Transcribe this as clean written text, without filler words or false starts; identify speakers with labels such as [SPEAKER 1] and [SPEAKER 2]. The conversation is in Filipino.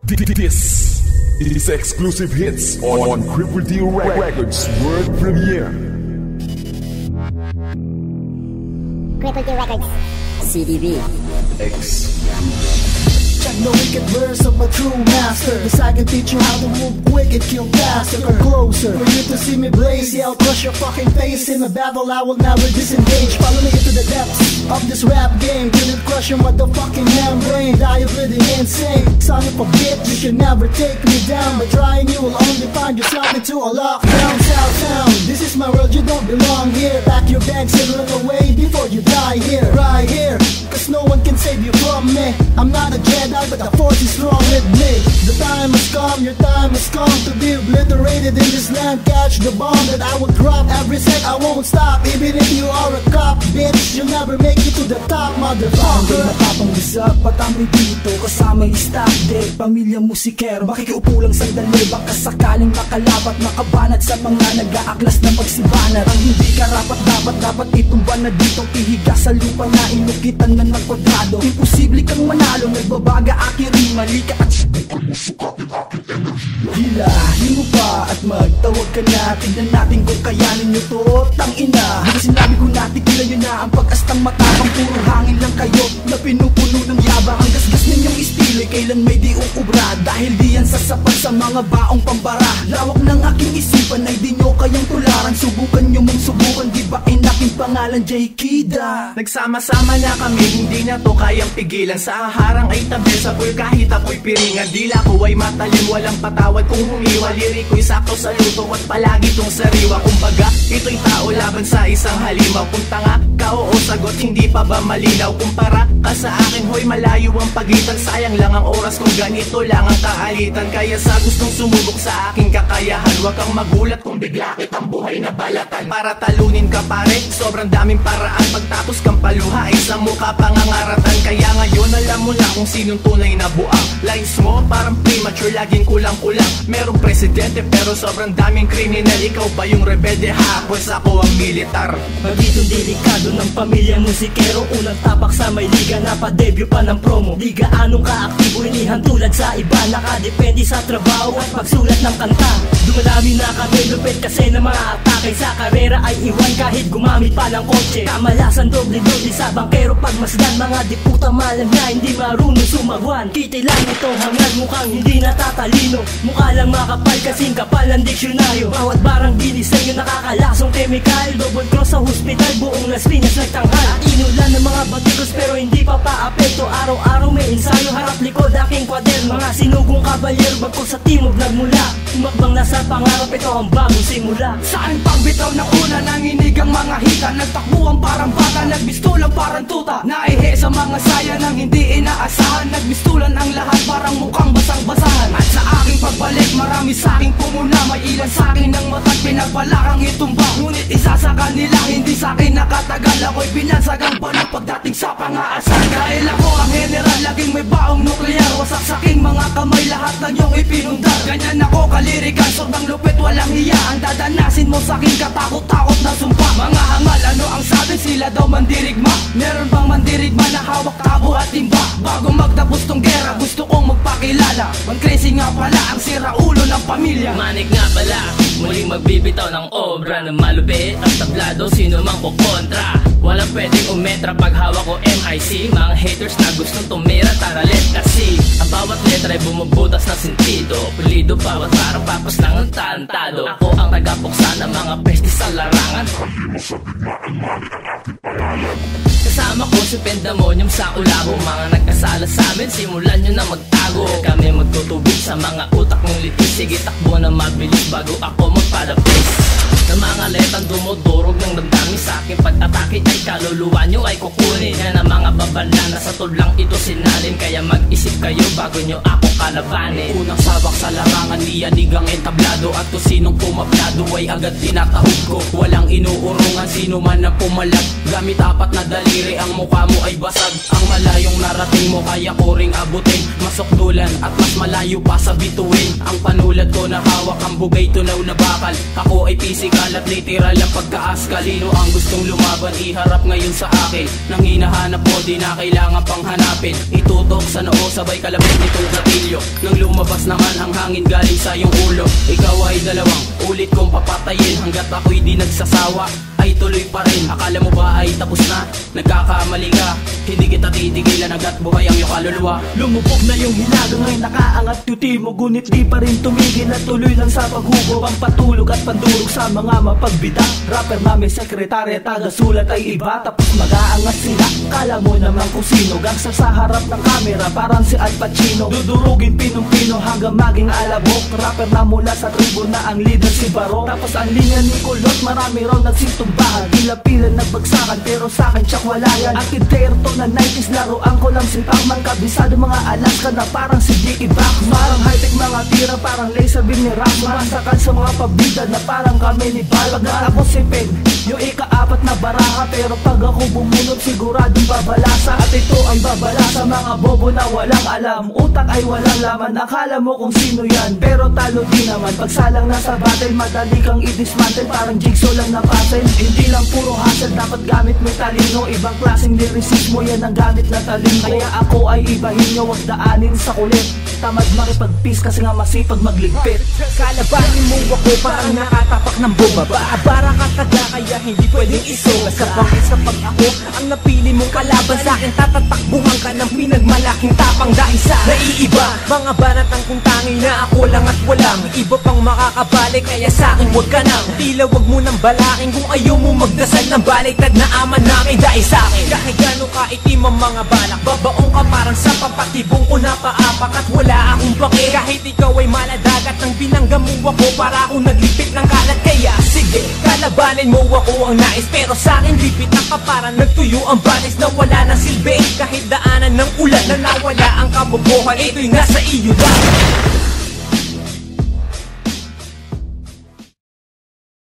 [SPEAKER 1] This is exclusive hits on Cripple D Records World Premiere.
[SPEAKER 2] Cripple D Records CDB
[SPEAKER 1] X.
[SPEAKER 3] Check the wicked verse of a true master, cause I can teach you how to move quick and kill faster. Come closer for you to see me blaze. Yeah, I'll crush your fucking face. In a battle I will never disengage. Follow me into the depths of this rap game, till it crush your motherfucking membrane. Die of living insane. Son of a bitch, you should never take me down. By trying you will only find yourself into a lockdown. Southtown, this is my world, you don't belong here. Pack your bags and run away before you die here. Right here, cause no one can save you from me. I'm not a Jedi, but the force is strong with me. The time has come, your time has come to be obliterated in this land. Catch the bomb that I will drop every sec, I won't stop. Even if you are a cop, bitch, you'll never make it to the top, motherfucker.
[SPEAKER 4] Napapangisa, patami dito, kasama yung staff day. Pamilya musikero, makikiupo lang sandali. Baka sakaling makalapat, makabanat sa mga nag-aaklas na pagsibanat. Ang hindi karapat dapat itumba na dito. Ihiga sa lupa na inukitan na ng kwadrado. Imposible kang manalo, nagbabaga aking rima. Lika at hilahin mo pa at magtawag ka na. Tignan natin kung kayanin nyo to, tangina. Di sinabi ko natin kila nyo na ang pag-astang matapang. Puro hangin lang kayo na pinupuno ng yabang. Ang gasgas ninyong estilo kailan may di ukubra. Dahil di yan sasapat sa mga baong pambara. Lawak ng aking isipan ay di nyo kayang tularan. Subukan nyo mong subukan, di ba in aking pangalan J. Kida.
[SPEAKER 5] Nagsama-sama na kami, hindi na to kayang pigilan. Sa harang ay tabi sa pool kahit ako'y piringan. Dila ko ay matalim, walang patawad kung humiwa. Liriko'y sakto sa luto at palagi tong sariwa. Kumbaga, ito'y tao laban sa isang halimaw. Kung tanga ka o sagot, hindi pa ba malinaw? Kumpara ka sa akin, hoy malayo ang pagitan. Sayang lang ang oras kung ganito lang ang kaalitan. Kaya sa gustong sumubok sa aking kakayahan, huwag kang magulat kung bigla kitang buhay na balatan. Para talunin ka pare, sobrang daming paraan. Pagtapos kang paluha, sa mukha pangangaratan. Kaya ngayon alam mo na kung sinong tunay na buang. Lines mo parang premature, laging kulang-kulang. Merong presidente pero sobrang daming kriminal. Ikaw ba yung rebelde ha? Pues ako ang militar.
[SPEAKER 4] Magitong delikado ng pamilya musikero. Unang tapak sa may liga, napadebut pa ng promo. Di gaanong kaaktibo, inihan tulad sa iba. Nakadepende sa trabaho at pagsulat ng kanta. Dumalami na kami, lupit kasi na mga atake. Sa karera ay iwan kahit gumamit pa ng kotse. Kamalasan doble-doble sa bangkero pagmasdan. Mga diputa malam na hindi marunong sumagwan. Kitilan itong hangad, mukhang hindi natatalino. Mukha lang makapal kasing kapal ng diksyonaryo. Bawat barang dinisenyo nakakalasong chemical. Double cross sa hospital, buong Las Piñas nagtanghal. Inulan ng mga batikos pero hindi pa paapekto. Araw-araw may ensayo, harap likod aking kwaderno. Mga sinugong kabalyero bagko sa timog nagmula. Umakbang na sa pangarap, ito ang bagong simula.
[SPEAKER 5] Saan pagbitaw na una, nanginig ang mga hita. Nagtakbuhan parang bata, nagbistulan parang tuta. Naihe sa mga saya nang hindi inaasahan. Nagbistulan ang lahat, parang mukhang basang-basahan. At sa aking pagbalik, marami sa aking pumuna. May ilan sa akin ng mata't pinagbalakang itumba. Ngunit isa sa kanila, hindi sa akin nakatagal. Ako'y binansagang palang pagdating sa pang-aasal. Dahil ako ang general, laging may baong nuklear. Wasak sa aking mga kamay, lahat ng iyong ipinundar. Ganyan ako kalirikan, sobrang lupit, walang hiya. Ang dadanasin mo sa aking katakot-takot na sumpa. Mga hangal, ano ang sabi? Sila daw mandirigma. Meron bang mandirigma na hawak tabo at timba? Bago magtapos tong gera, gusto kong magpakilala. Ang crazy nga pala, ang siraulo ng pamilya.
[SPEAKER 6] Manik nga pala, muling magbibitaw ng obra na malupit at tablado, sino mang kukontra. Walang pwedeng umetra pag hawak ko MIC. Mga haters na gustong tumira, tara let kasi. Ang bawat letra ay bumubutas na sentido. Pulido bawat parang papas ng ang tantado. Ako ang tagapuksa ng mga peste sa larangan. Kasama ko si Pendamonium sa ulabo. Mga nagkasala sa amin, simulan nyo na magtago. Kami magtutubig sa mga utak ng litis. Sige takbo na mabilis bago ako magpadapis. Na mga letang dumudurog ng damdamin sa akin. Pag-atake ay kaluluwa nyo ay kukunin. Yan ang mga babala na sa tulang ito sinalin. Kaya mag-isip kayo bago nyo ako kalabanin.
[SPEAKER 5] Unang sabak sa larangan, niyanig ang entablado. At kung sinong pumaplado ay agad tinatahog ko. Walang inuurungan, sino man na pumalag. Gamit apat na daliri, ang mukha mo ay basag. Ang malayong narating mo kaya ko ring abutin. Masukdulan at mas
[SPEAKER 6] mas malayo pa sa bituin. Ang panulat ko na hawak ang bugay tunaw na bakal. Ako ay physical at literal ang pagkaas. Kalino ang gustong lumaban, iharap ngayon sa akin. Nang hinahanap mo, di na kailangan pang hanapin. Itutok sa noo, sabay kalapit nitong gatilyo. Nang lumabas naman ang hangin galing sa iyong ulo. Ikaw ay dalawang ulit kong papatayin. Hanggat ako'y di nagsasawa, ay tuloy pa rin. Akala mo ba ay tapos na? Nagkakamali ka, hindi kita titigilan. Hanggat buhay ang iyong kaluluwa.
[SPEAKER 4] Lumubog na yung hilaga, ngayon nakaangat yuti mo. Ngunit di pa rin tumigil at tuloy lang sa paghubo. Ang patulog at pandurog sa mga mapagbida. Rapper na may sekretarya, taga-sulat ay iba. Tapos mag-aangat sila, kala mo naman kung sino. Gangsta sa harap ng kamera, parang si Al Pacino. Dudurugin pinong-pino hanggang maging alabok. Rapper na mula sa tribo na ang leader si Baro. Tapos ang linya ni Kulot, marami raw nagsitumbahan. Pila-pila nagbagsakan, pero sa'kin tsak wala yan. Akidero to na 90s, laruan ko lang si Pacman. Kabisado mga Alaska na parang si Dickie Back. Parang high-tech mga tira, parang laser beam ni Rock. Masakan sa mga pabida na parang kami ni Bal. Pag na ako si Pen, yung ika-4 na baraha. Pero pag ako bumunod, siguradong babalasa. At ito ang babalasa, mga bobo na walang alam. Utak ay walang laman, akala mo kung sino yan. Pero talo din naman, pagsalang nasa battle, madali kang i-dismantle. Parang jigsaw lang na puzzle. Hindi lang puro hustle, dapat gamit may talino. Ibang klaseng lyricismo, yan ang gamit na talino. Kaya ako ay ibahin nyo, wag daanin sa kulit. Tamad makipag-peace kasi nga masipag magligpit.
[SPEAKER 7] Kalabanin mo ako parang nakatapak ng bumaba. Bara ka taga kaya hindi pwedeng isoga. Sa bangis kapag ako ang napili mong kalaban sa'kin, tatatakbuhan ka ng pinagmalaking tapang dahil sa naiiba. Mga banatang kung tangi na ako lang at walang iba pang makakabalik, kaya sa'kin huwag ka nang tila wag mo nang balakin. Kung ayaw mo magdasal ng baliktad na aman namin dahil sa'kin. Kahit gano'n ka itim ang mga balak, babaong ka parang sa papatibong ko na paapak. At wala akong pake kahit ikaw ay maladagat. Nang binangga mo ako para ako naglipit ng kalat. Kaya sige, kalabanin mo ako ang nais, pero sa'kin lipit na ka para nagtuyo ang batis na wala na silbi. Kahit daanan ng ulan na nawala ang kabobohan, ito'y nasa iyo lang.